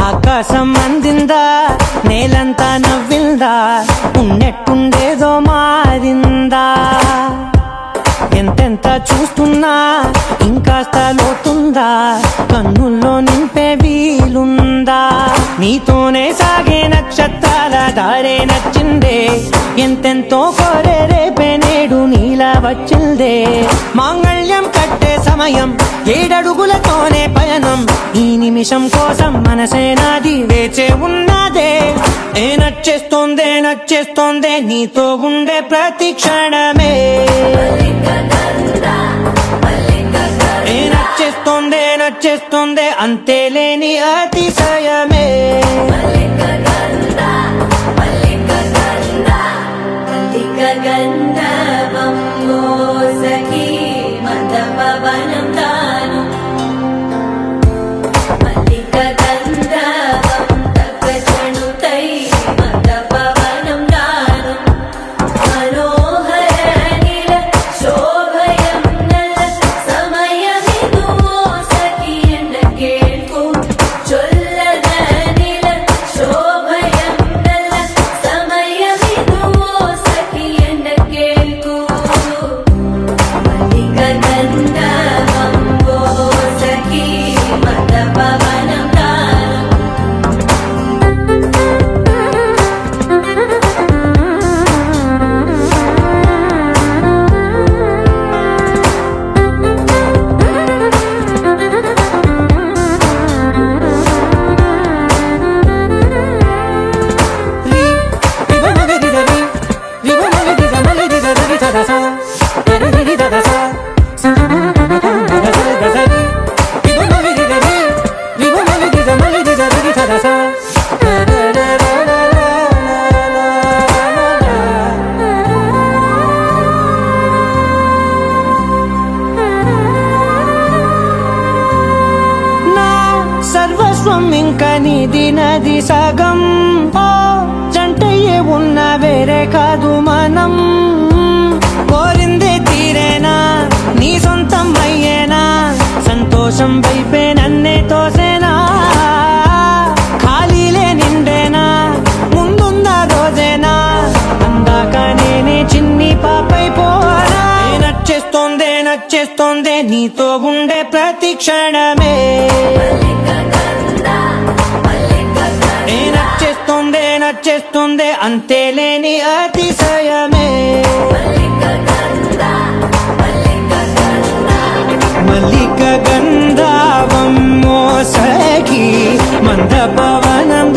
ఆకాశం అందిందా నేలంతా నవ్విందా ఉన్నట్టుండేదో మారిందా ఎంతెంత చూస్తున్నా ఇంకాస్త లోతుందా కన్నుల్లో నింపే వీలుందా నీతోనే సాగే నక్షత్రాల దారే నచ్చిందే ఎంతెంతో కోరే రేపే నేడు నీలా వచ్చిందే మాంగళ్యం కట్టే సమయం 7 అడుగులతోనే పయనం ఈ నిమిషం కోసం మనసే నాది వేచే ఉన్నదే నచ్చేస్తోందే నచ్చేస్తోందే నీతో ఉండే ప్రతి క్షణమే నచ్చేస్తోందే నచ్చేస్తోందే అంతేలేని అతిశయమే సర్వస్వం ఇంకా నీది నది సగం జంటయ్యే ఉన్న వేరే కాదు మనం కోరిందే తీరేనా నీ సొంతం అయ్యేనా సంతోషం వైపే నన్నే తోసేనా ఖాళీలే నిండేనా ముందున్న రోజేనా అందాక నేనే చిన్ని పాపై పోనా నచ్చేస్తోందే నచ్చేస్తోందే నీతో ఉండే ప్రతి క్షణమే నచ్చేస్తోందే నచ్చేస్తోందే అంతేలేని అతిశయమే మల్లిక గంధావం మోసకి మంద పవనం